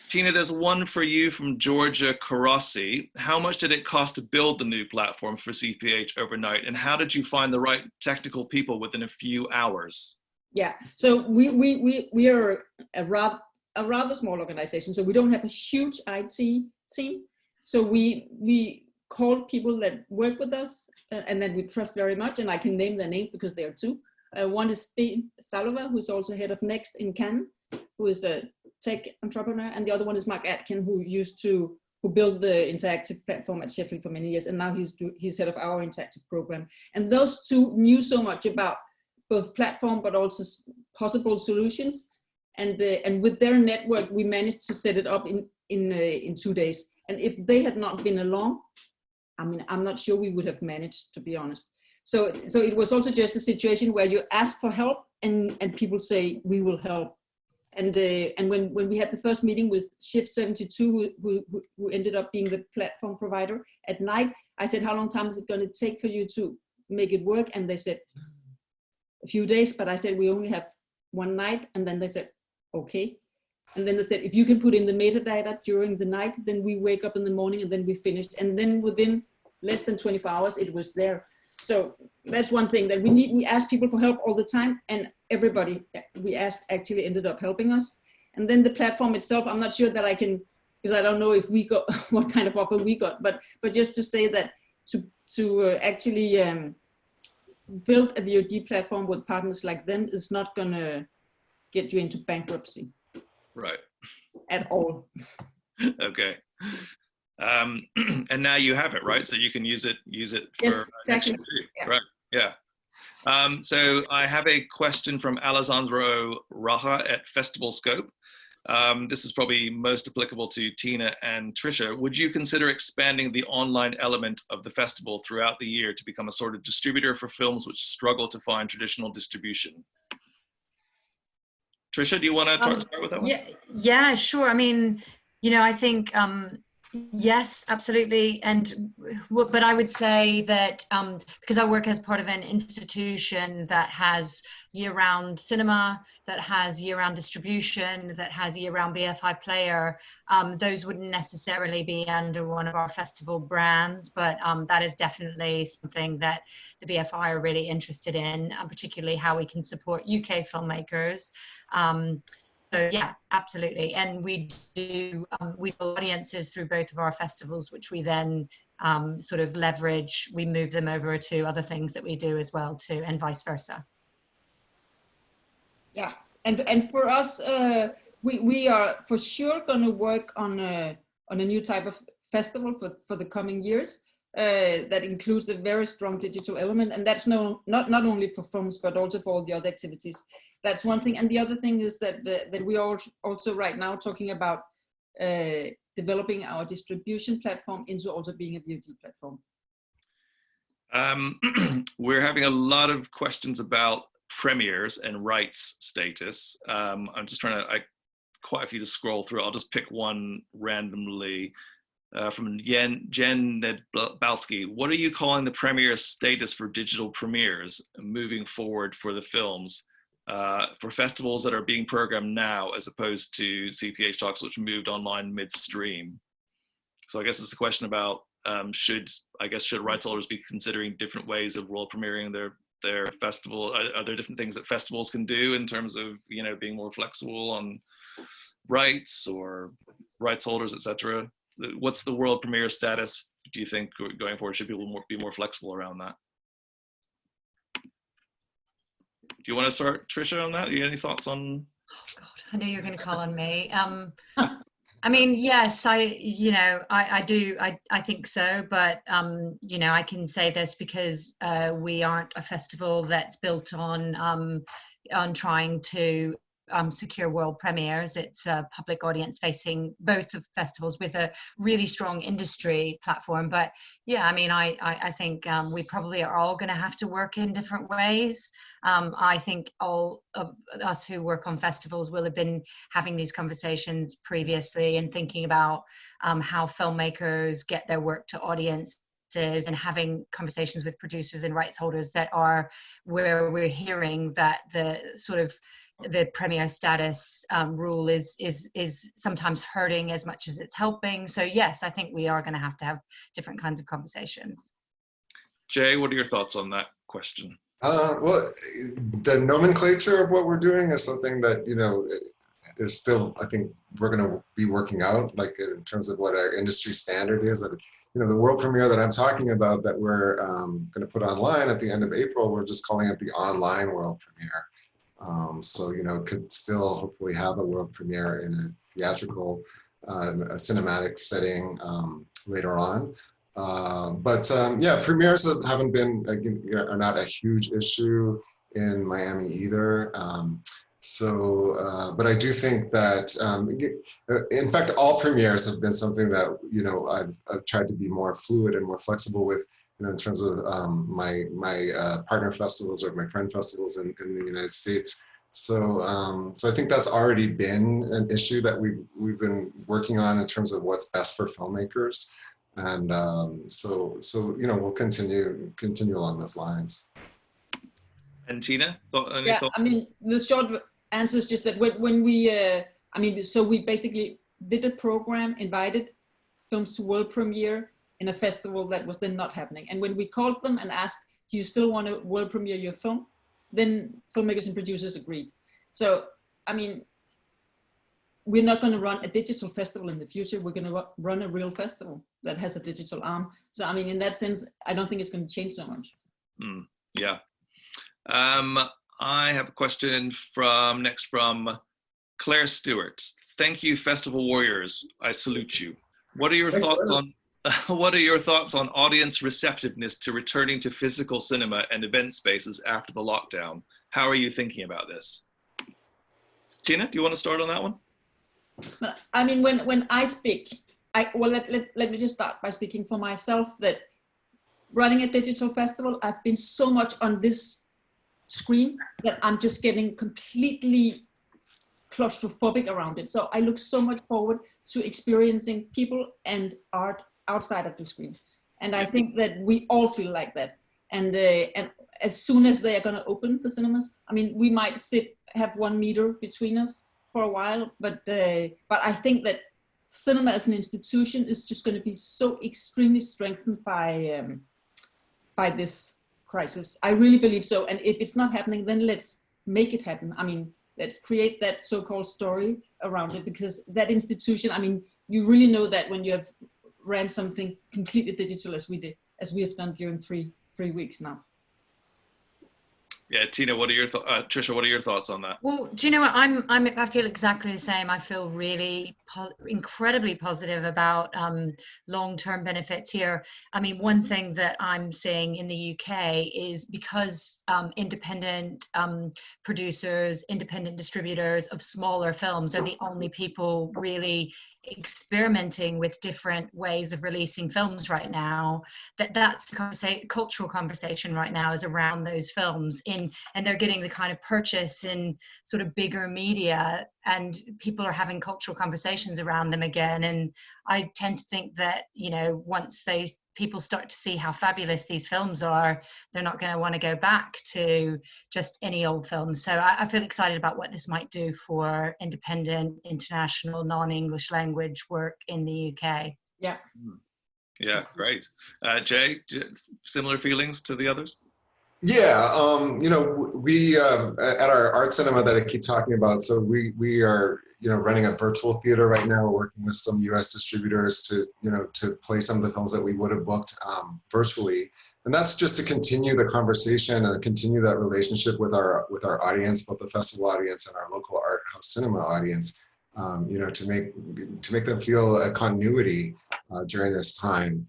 Tina, there's one for you from Georgia Carossi. How much did it cost to build the new platform for CPH overnight, and how did you find the right technical people within a few hours? Yeah, so we are a rather small organization, so we don't have a huge IT team. So we call people that work with us and that we trust very much, and I can name their names because there are two. One is Tine Fischer, who's also head of Next in Cannes, who is a tech entrepreneur, and the other one is Mark Atkin, who built the interactive platform at Sheffield for many years, and now he's head of our interactive program. And those two knew so much about both platform but also possible solutions, and with their network we managed to set it up in 2 days. And if they had not been along, I mean, I'm not sure we would have managed, to be honest. So it was also just a situation where you ask for help and people say we will help. And when we had the first meeting with Shift 72, who ended up being the platform provider at night, I said, how long time is it going to take for you to make it work? And they said, a few days, but I said, we only have one night. And then they said, okay. And then they said, if you can put in the metadata during the night, then we wake up in the morning and then we finished. And then within less than 24 hours, it was there. So that's one thing that we ask people for help all the time, and everybody we asked actually ended up helping us. And then the platform itself, I'm not sure that I can, because I don't know if we got what kind of offer we got, but just to say that to actually build a VOD platform with partners like them is not gonna get you into bankruptcy. Right. At all. Okay. And now you have it, right? So you can use it for yes, exactly. yeah. Right. Yeah. So I have a question from Alessandro Raja at Festival Scope. This is probably most applicable to Tina and Tricia. Would you consider expanding the online element of the festival throughout the year to become a sort of distributor for films which struggle to find traditional distribution? Tricia, do you want to start with that one? Yeah, sure. I mean, you know, I think, yes, absolutely. But I would say that because I work as part of an institution that has year-round cinema, that has year-round distribution, that has year-round BFI player, those wouldn't necessarily be under one of our festival brands, but that is definitely something that the BFI are really interested in, particularly how we can support UK filmmakers. So yeah, absolutely. And we do audiences through both of our festivals, which we then sort of leverage. We move them over to other things that we do as well too, and vice versa. Yeah, and for us, we are for sure going to work on a new type of festival for the coming years. That includes a very strong digital element, and that's not only for films but also for all the other activities. That's one thing, and the other thing is that we are also right now talking about developing our distribution platform into also being a VOD platform. We're having a lot of questions about premieres and rights status. I'm just trying to, quite a few to scroll through. I'll just pick one randomly. From Jen Nedbalski, what are you calling the premiere status for digital premieres moving forward for the films, for festivals that are being programmed now as opposed to CPH talks which moved online midstream? So I guess it's a question about should rights holders be considering different ways of world premiering their festival? Are there different things that festivals can do in terms of, you know, being more flexible on rights or rights holders, etc.? What's the world premiere status, do you think, going forward? Should people be more flexible around that? Do you want to start, Tricia, on that? Do you have any thoughts on? Oh God, I knew you were going to call on me. I mean, yes, I do. I think so, but you know, I can say this because we aren't a festival that's built on trying to secure world premieres. It's a public audience facing both of festivals with a really strong industry platform. But yeah, I mean, I think we probably are all going to have to work in different ways. I think all of us who work on festivals will have been having these conversations previously and thinking about how filmmakers get their work to audiences and having conversations with producers and rights holders that are where we're hearing that the sort of the premiere status rule is sometimes hurting as much as it's helping. So yes, I think we are going to have different kinds of conversations. Jaie, what are your thoughts on that question? Well, the nomenclature of what we're doing is something that, you know, is still, I think we're going to be working out, like in terms of what our industry standard is. And, you know, the world premiere that I'm talking about that we're going to put online at the end of April, we're just calling it the online world premiere. So, you know, could still hopefully have a world premiere in a theatrical, a cinematic setting later on. Yeah, premieres haven't been, are not a huge issue in Miami either. But I do think that, in fact, all premieres have been something that, you know, I've tried to be more fluid and more flexible with, you know, in terms of my partner festivals or my friend festivals in the United States. So I think that's already been an issue that we've been working on in terms of what's best for filmmakers, and so we'll continue along those lines. And Tina, any Yeah, thoughts? I mean, the short answer is just that when we, so we basically did a program, invited films to world premiere in a festival that was then not happening. And when we called them and asked, do you still want to world premiere your film? Then filmmakers and producers agreed. So, I mean, we're not going to run a digital festival in the future. We're going to run a real festival that has a digital arm. So, I mean, in that sense, I don't think it's going to change so much. Yeah. I have a question next from Claire Stewart. Thank you, Festival Warriors. I salute you. What are your thoughts on audience receptiveness to returning to physical cinema and event spaces after the lockdown? How are you thinking about this? Tina, do you want to start on that one? I mean, when I speak, let me just start by speaking for myself, that running a digital festival, I've been so much on this screen that I'm just getting completely claustrophobic around it. So I look so much forward to experiencing people and art outside of the screen. And I think that we all feel like that. And as soon as they are going to open the cinemas, I mean, we might have 1 meter between us for a while, but I think that cinema as an institution is just going to be so extremely strengthened by this crisis. I really believe so. And if it's not happening, then let's make it happen. I mean, let's create that so-called story around it, because that institution, I mean, you really know that when you have ran something completely digital as we have done during three weeks now. Yeah, Tina, what are your Tricia, what are your thoughts on that? Well, do you know what? I feel exactly the same. I feel really incredibly positive about long-term benefits here. I mean, one thing that I'm seeing in the UK is because independent producers, independent distributors of smaller films are the only people really experimenting with different ways of releasing films right now, that's the cultural conversation right now is around those films and they're getting the kind of purchase in sort of bigger media, and people are having cultural conversations around them again. And I tend to think that, you know, once people start to see how fabulous these films are, they're not going to want to go back to just any old film. So I feel excited about what this might do for independent, international, non-English language work in the UK. Yeah. Yeah, great. Jaie, similar feelings to the others? Yeah, you know, we at our art cinema that I keep talking about, so we are, you know, running a virtual theater right now. We're working with some US distributors to play some of the films that we would have booked virtually. And that's just to continue the conversation and continue that relationship with our audience, both the festival audience and our local art house cinema audience, you know, to make them feel a continuity during this time,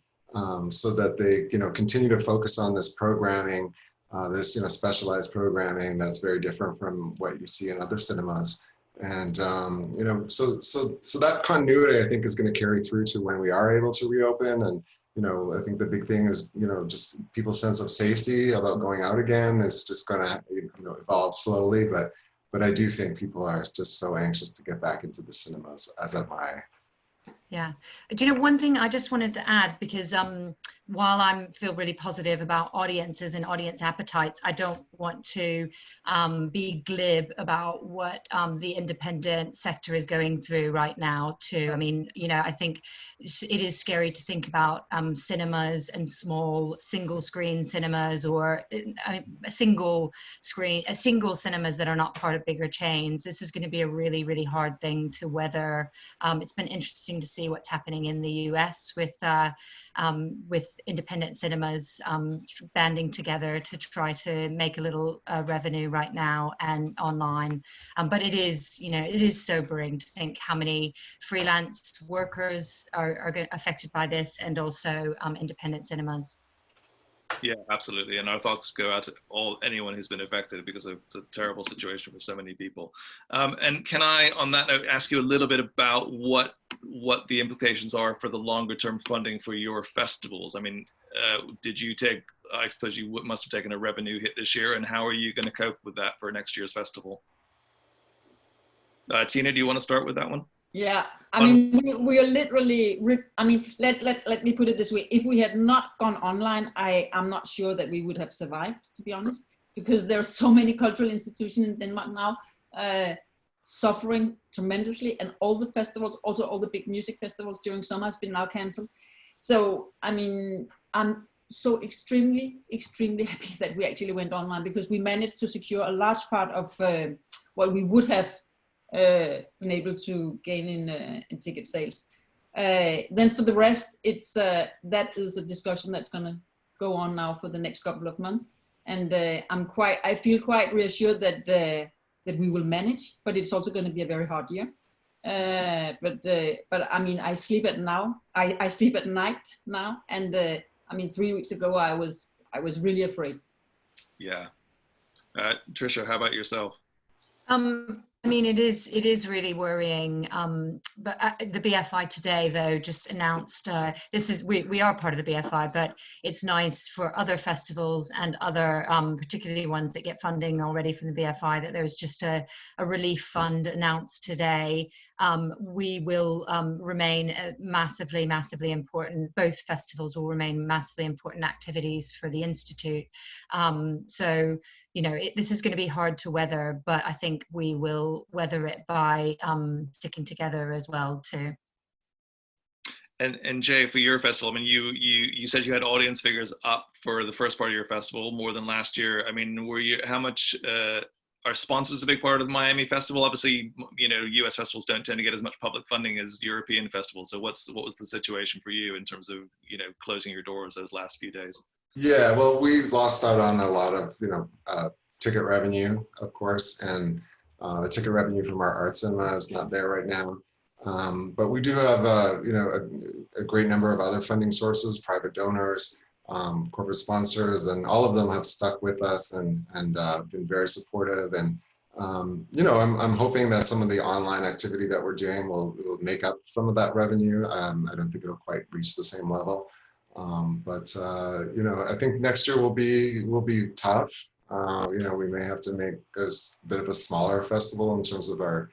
so that they, you know, continue to focus on this programming, this, you know, specialized programming that's very different from what you see in other cinemas. And, you know, so that continuity, I think, is going to carry through to when we are able to reopen. And, you know, I think the big thing is, you know, just people's sense of safety about going out again is just going to, you know, evolve slowly. But I do think people are just so anxious to get back into the cinemas, as am I. Yeah. Do you know, one thing I just wanted to add, because while I feel really positive about audiences and audience appetites, I don't want to be glib about what the independent sector is going through right now too. I mean, you know, I think it is scary to think about cinemas and small single screen cinemas, or single cinemas that are not part of bigger chains. This is going to be a really, really hard thing to weather. It's been interesting to see what's happening in the US with independent cinemas banding together to try to make a little revenue right now and online. But it is, you know, it is sobering to think how many freelance workers are affected by this, and also independent cinemas. Yeah, absolutely. And our thoughts go out to anyone who's been affected, because it's a terrible situation for so many people. And can I, on that note, ask you a little bit about what the implications are for the longer term funding for your festivals? I mean, I suppose you must have taken a revenue hit this year, and how are you going to cope with that for next year's festival? Tine, do you want to start with that one? Yeah, I mean, we are literally, I mean, let me put it this way. If we had not gone online, I'm not sure that we would have survived, to be honest, because there are so many cultural institutions in Denmark now suffering tremendously, and all the festivals, also all the big music festivals during summer has been now canceled. So, I mean, I'm so extremely happy that we actually went online, because we managed to secure a large part of what we would have been able to gain in ticket sales. Then for the rest, it's that is a discussion that's going to go on now for the next couple of months, and I feel quite reassured that that we will manage, but it's also going to be a very hard year. But I mean, I sleep at night now, and I mean, 3 weeks ago I was really afraid. Yeah. Tricia, how about yourself? I mean, it is really worrying. But the BFI today, though, just announced we are part of the BFI, but it's nice for other festivals and other, particularly ones that get funding already from the BFI, that there's just a relief fund announced today. We will remain massively important. Both festivals will remain massively important activities for the Institute. So, you know, this is going to be hard to weather, but I think we will weather it by sticking together as well too. And Jaie, for your festival, I mean, you said you had audience figures up for the first part of your festival more than last year. I mean, how much are sponsors a big part of the Miami festival? Obviously, you know, US festivals don't tend to get as much public funding as European festivals. So what was the situation for you in terms of, you know, closing your doors those last few days? Yeah, well, we lost out on a lot of, you know, ticket revenue, of course, and the ticket revenue from our art cinema is not there right now. But we do have, you know, a great number of other funding sources, private donors, corporate sponsors, and all of them have stuck with us and been very supportive. And you know, I'm hoping that some of the online activity that we're doing will make up some of that revenue. I don't think it'll quite reach the same level. But you know, I think next year will be tough. You know, we may have to make a bit of a smaller festival in terms of our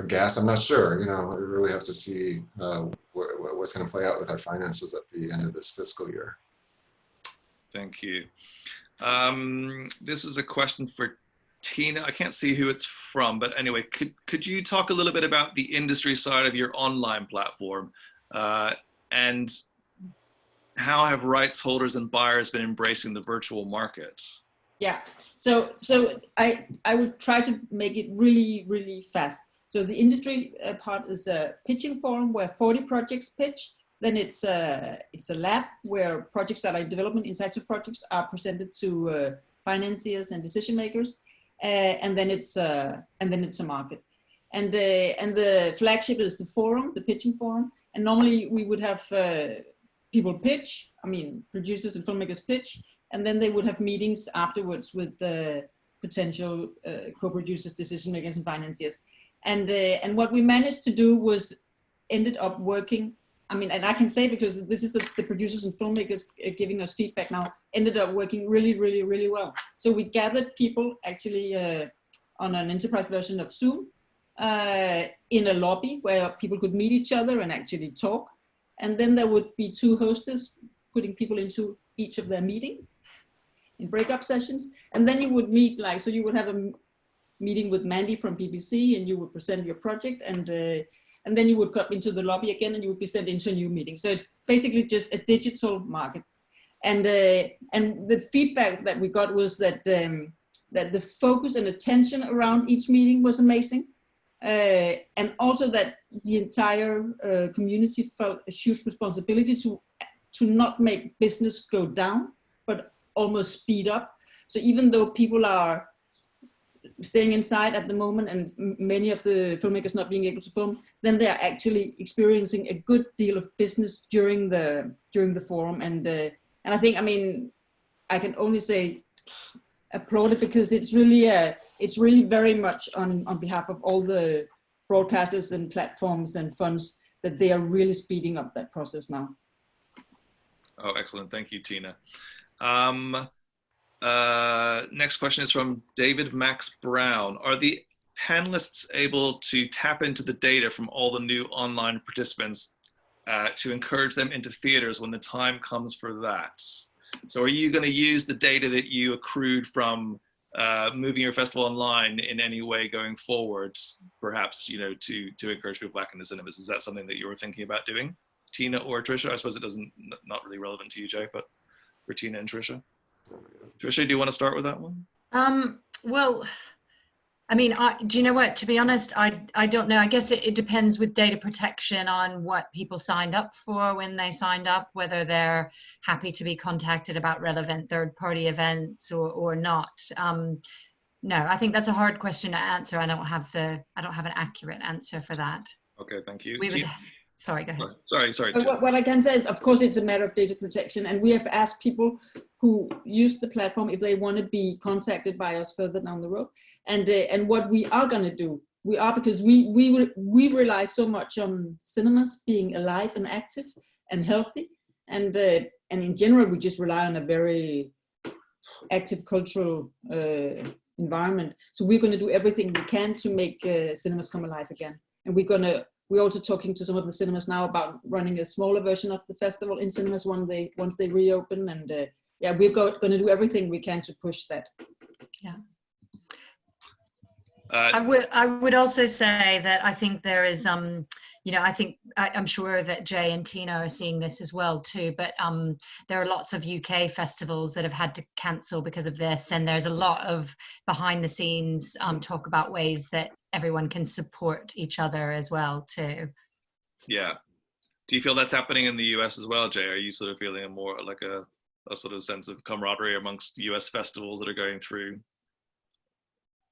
guests. I'm not sure. You know, we really have to see what's going to play out with our finances at the end of this fiscal year. Thank you. This is a question for Tine. I can't see who it's from, but anyway, could you talk a little bit about the industry side of your online platform, and how have rights holders and buyers been embracing the virtual market? Yeah, so I will try to make it really fast. So the industry part is a pitching forum where 40 projects pitch. Then it's a lab where projects that are in development, insights projects, are presented to financiers and decision makers, and then it's a market. And the flagship is the forum, the pitching forum. And normally we would have people pitch, I mean, producers and filmmakers pitch, and then they would have meetings afterwards with the potential co-producers, decision makers, and financiers. And what we managed to do was ended up working, I mean, and I can say, because this is the producers and filmmakers giving us feedback now, ended up working really well. So we gathered people actually on an enterprise version of Zoom in a lobby where people could meet each other and actually talk. And then there would be 2 hostess putting people into each of their meeting in breakup sessions. And then you would meet, like, so you would have a meeting with Mandy from BBC, and you would present your project, and then you would come into the lobby again, and you would be sent into a new meeting. So it's basically just a digital market. And the feedback that we got was that that the focus and attention around each meeting was amazing. And also that the entire community felt a huge responsibility to not make business go down, but almost speed up. So even though people are staying inside at the moment, and many of the filmmakers not being able to film, then they are actually experiencing a good deal of business during the forum. And I think, I mean, I can only say applaud it, because it's really very much on behalf of all the broadcasters and platforms and funds that they are really speeding up that process now. Oh, excellent. Thank you, Tine. Next question is from David Max Brown. Are the panelists able to tap into the data from all the new online participants to encourage them into theaters when the time comes for that? So are you going to use the data that you accrued from moving your festival online in any way going forward, perhaps, you know, to encourage people back into cinemas? Is that something that you were thinking about doing, Tina or Tricia? I suppose it not really relevant to you, Jaie, but for Tina and Tricia. Tricia, do you want to start with that one? Well, I mean, do you know what? To be honest, I don't know. I guess it depends with data protection on what people signed up for when they signed up, whether they're happy to be contacted about relevant third-party events or not. No, I think that's a hard question to answer. I don't have an accurate answer for that. Okay, thank you. Sorry, go ahead. Sorry. What I can say is, of course, it's a matter of data protection, and we have asked people who use the platform if they want to be contacted by us further down the road. And what we are going to do, because we rely so much on cinemas being alive and active and healthy, and in general we just rely on a very active cultural environment. So we're going to do everything we can to make cinemas come alive again, and we're also talking to some of the cinemas now about running a smaller version of the festival in cinemas once they reopen. And yeah, we're going to do everything we can to push that. Yeah. I would also say that I think there is, you know, I'm sure that Jaie and Tina are seeing this as well too, but there are lots of UK festivals that have had to cancel because of this, and there's a lot of behind the scenes talk about ways that everyone can support each other as well too. Yeah. Do you feel that's happening in the US as well, Jaie? Are you sort of feeling a more like a sort of sense of camaraderie amongst US festivals that are going through?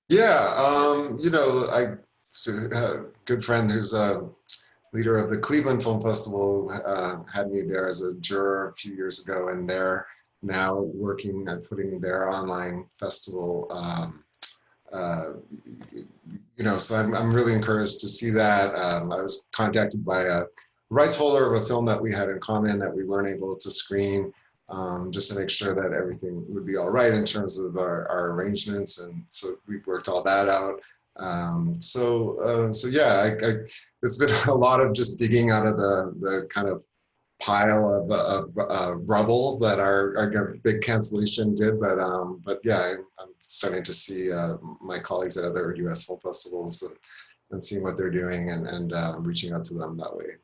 Yeah, you know, I have a good friend who's a leader of the Cleveland Film Festival had me there as a juror a few years ago, and they're now working at putting their online festival. You know, so I'm really encouraged to see that. I was contacted by a rights holder of a film that we had in common that we weren't able to screen, just to make sure that everything would be all right in terms of our arrangements, and so we've worked all that out. So yeah, there's been a lot of just digging out of the kind of pile of rubble that our big cancellation did, but yeah, I'm starting to see my colleagues at other U.S. film festivals and seeing what they're doing and reaching out to them that way.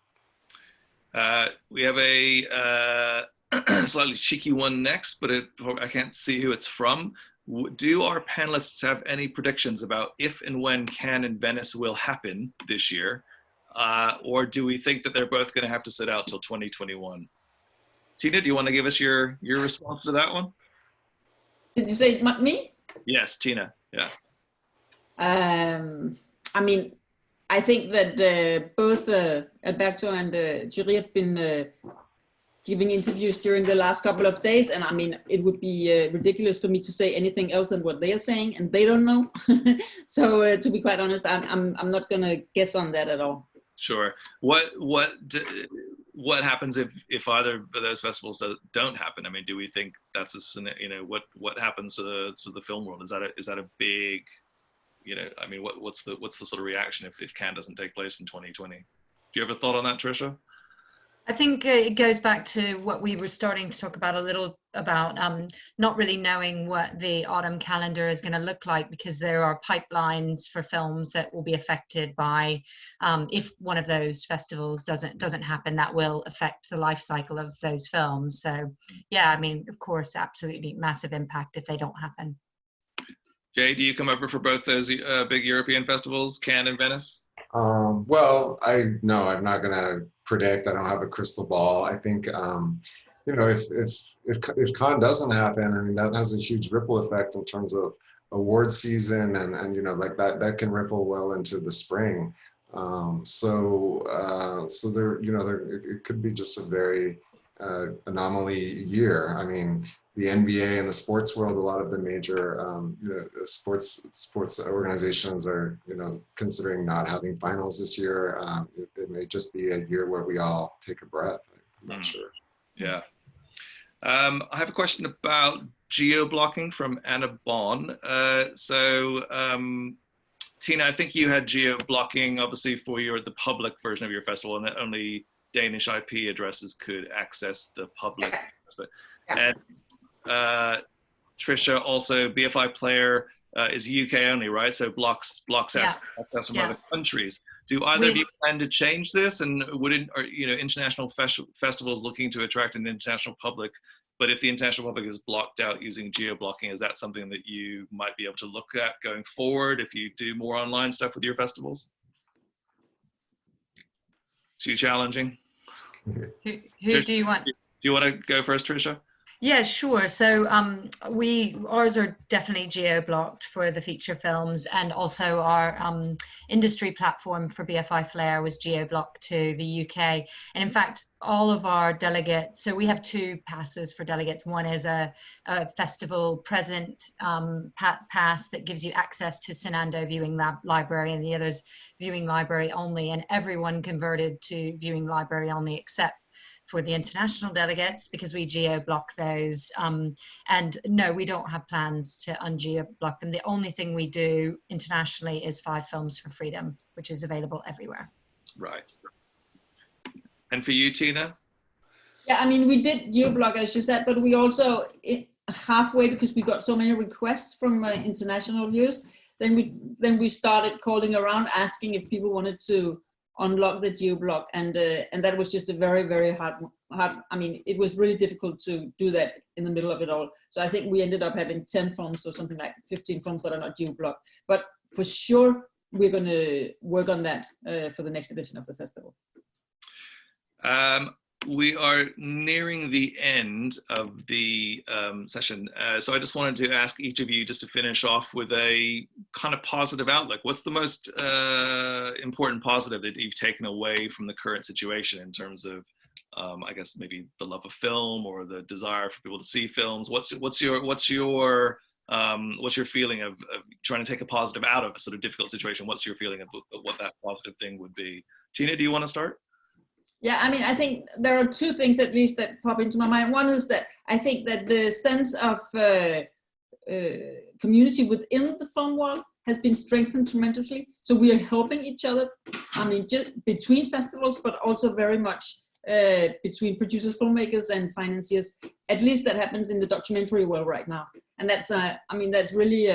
We have a slightly cheeky one next, but I can't see who it's from. Do our panelists have any predictions about if and when Cannes and Venice will happen this year? Or do we think that they're both going to have to sit out till 2021? Tina, do you want to give us your response to that one? Did you say me? Yes, Tina. Yeah. I mean, I think that both Alberto and Jaie have been giving interviews during the last couple of days, and I mean, it would be ridiculous for me to say anything else than what they are saying, and they don't know. So to be quite honest, I'm not gonna guess on that at all. Sure. What happens if either of those festivals don't happen? I mean, do we think that's what happens to the film world? Is that a big, you know, I mean, what's the sort of reaction if Cannes doesn't take place in 2020? Do you have a thought on that, Tricia? I think it goes back to what we were starting to talk about a little about not really knowing what the autumn calendar is going to look like, because there are pipelines for films that will be affected by if one of those festivals doesn't happen, that will affect the life cycle of those films. So yeah, I mean, of course, absolutely massive impact if they don't happen. Jaie, do you come over for both those big European festivals, Cannes and Venice? Well, I'm not going to predict. I don't have a crystal ball. I think, you know, if Cannes doesn't happen, I mean, that has a huge ripple effect in terms of award season, and you know, like that can ripple well into the spring. So there, you know, it could be just a very anomaly year. I mean, the NBA and the sports world, a lot of the major you know, sports organizations are, you know, considering not having finals this year. It may just be a year where we all take a breath. I'm not sure. Yeah. I have a question about geo-blocking from Anna Bond. So Tine, I think you had geo-blocking, obviously, for the public version of your festival, and that only Danish IP addresses could access the public. Yeah. And Tricia, also BFI player is UK only, right? So blocks access from other countries. Do either of you plan to change this? And international festivals looking to attract an international public, but if the international public is blocked out using geo-blocking, is that something that you might be able to look at going forward if you do more online stuff with your festivals? Too challenging? Who do you want? Do you want to go first, Tricia? Yeah, sure. So ours are definitely geo-blocked for the feature films, and also our industry platform for BFI Flair was geo-blocked to the UK. And in fact, all of our delegates, so we have 2 passes for delegates. One is a festival present pass that gives you access to Sinando viewing library, and the other's viewing library only, and everyone converted to viewing library only except for the international delegates, because we geo-block those. And no, we don't have plans to un-geo-block them. The only thing we do internationally is 5 Films for Freedom, which is available everywhere. Right. And for you, Tine? Yeah, I mean, we did geo-block, as you said, but we also, halfway, because we got so many requests from international viewers, then we started calling around asking if people wanted to unlock the geo-block, and that was just a very, very hard. I mean, it was really difficult to do that in the middle of it all. So I think we ended up having 10 films or something like 15 films that are not geo-blocked. But for sure, we're going to work on that for the next edition of the festival. We are nearing the end of the session. So I just wanted to ask each of you just to finish off with a kind of positive outlook. What's the most important positive that you've taken away from the current situation in terms of, I guess, maybe the love of film or the desire for people to see films? What's your feeling of trying to take a positive out of a sort of difficult situation? What's your feeling of what that positive thing would be? Tine, do you want to start? Yeah, I mean, I think there are 2 things at least that pop into my mind. One is that I think that the sense of community within the film world has been strengthened tremendously. So we are helping each other, I mean, just between festivals, but also very much between producers, filmmakers, and financiers. At least that happens in the documentary world right now. And that's, I mean, that's really,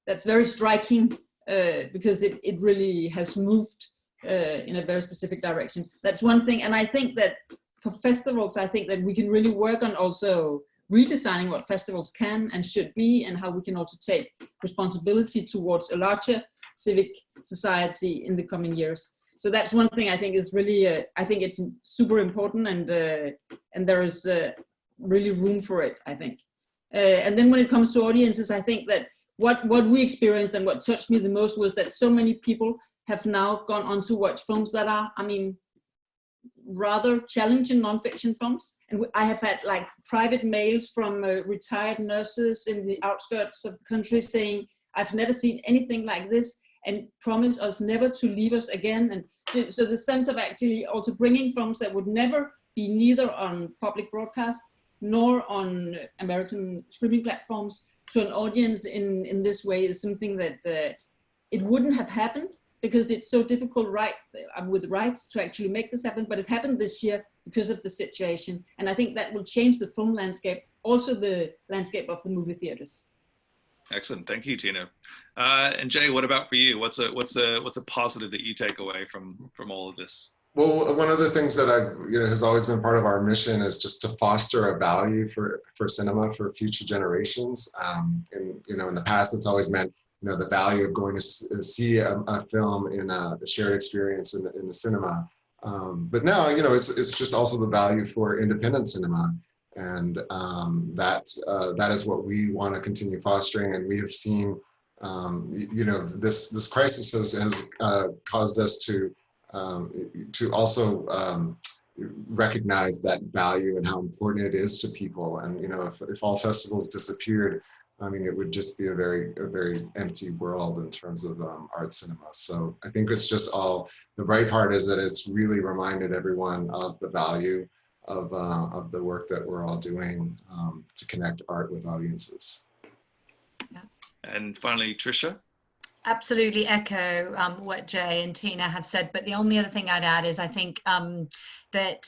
that's very striking because it really has moved in a very specific direction. That's one thing. And I think that for festivals, I think that we can really work on also redesigning what festivals can and should be, and how we can also take responsibility towards a larger civic society in the coming years. So that's one thing I think is really, I think it's super important, and there is really room for it, I think. And then when it comes to audiences, I think that what we experienced and what touched me the most was that so many people have now gone on to watch films that are, I mean, rather challenging nonfiction films. And I have had like private mails from retired nurses in the outskirts of the country saying, I've never seen anything like this, and promise us never to leave us again. And so the sense of actually also bringing films that would never be neither on public broadcast nor on American streaming platforms to an audience in this way is something that it wouldn't have happened, because it's so difficult with rights to actually make this happen. But it happened this year because of the situation. And I think that will change the film landscape, also the landscape of the movie theaters. Excellent, thank you, Tine. And Jaie, what about for you? What's a positive that you take away from all of this? Well, one of the things that has always been part of our mission is just to foster a value for cinema for future generations. And in the past, it's always meant the value of going to see a film in a shared experience in the cinema. But now, it's just also the value for independent cinema. And that is what we want to continue fostering. And we have seen, this crisis has caused us to also recognize that value and how important it is to people. And, if all festivals disappeared, I mean, it would just be a very empty world in terms of art cinema. So I think it's just the bright part is that it's really reminded everyone of the value of the work that we're all doing to connect art with audiences. And finally, Tricia? absolutely echo what Jaie and Tina have said, but the only other thing I'd add is I think that,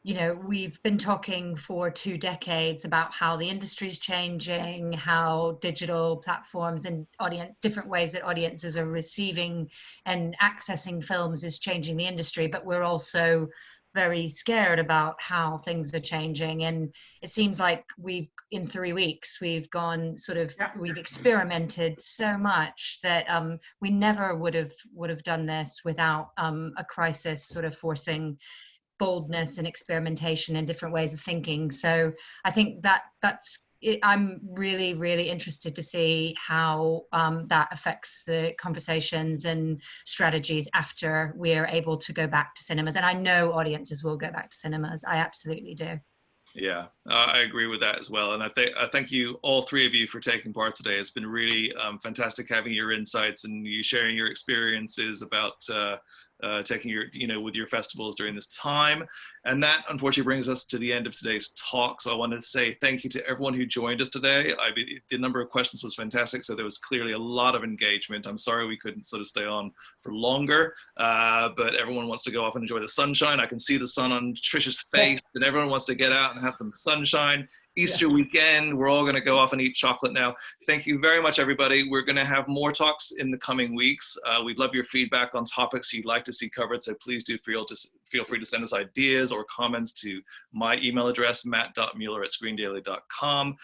you know, we've been talking for 2 decades about how the industry is changing, how digital platforms and different ways that audiences are receiving and accessing films is changing the industry, but we're also very scared about how things are changing. And it seems like in 3 weeks, we've experimented so much that we never would have done this without a crisis sort of forcing boldness and experimentation and different ways of thinking. So I think that's it. I'm really, really interested to see how that affects the conversations and strategies after we're able to go back to cinemas. And I know audiences will go back to cinemas. I absolutely do. Yeah, I agree with that as well. And I thank you, all 3 of you, for taking part today. It's been really fantastic having your insights and you sharing your experiences about taking with your festivals during this time. And that unfortunately brings us to the end of today's talk. So I want to say thank you to everyone who joined us today. The number of questions was fantastic. So there was clearly a lot of engagement. I'm sorry we couldn't sort of stay on for longer, but everyone wants to go off and enjoy the sunshine. I can see the sun on Tricia's face and everyone wants to get out and have some sunshine. Easter weekend, we're all going to go off and eat chocolate now. Thank you very much, everybody. We're going to have more talks in the coming weeks. We'd love your feedback on topics you'd like to see covered, so please do feel free to send us ideas or comments to my email address, matt.mueller@screendaily.com.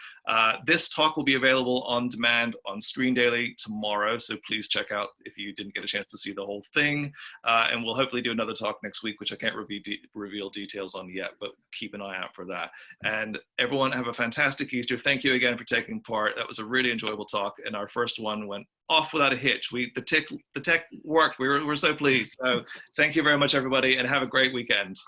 This talk will be available on demand on Screen Daily tomorrow, so please check out if you didn't get a chance to see the whole thing. And we'll hopefully do another talk next week, which I can't reveal details on yet, but keep an eye out for that. And everyone, have a fantastic Easter. Thank you again for taking part. That was a really enjoyable talk, and our first one went off without a hitch. The tech worked. We're so pleased. So thank you very much, everybody, and have a great weekend.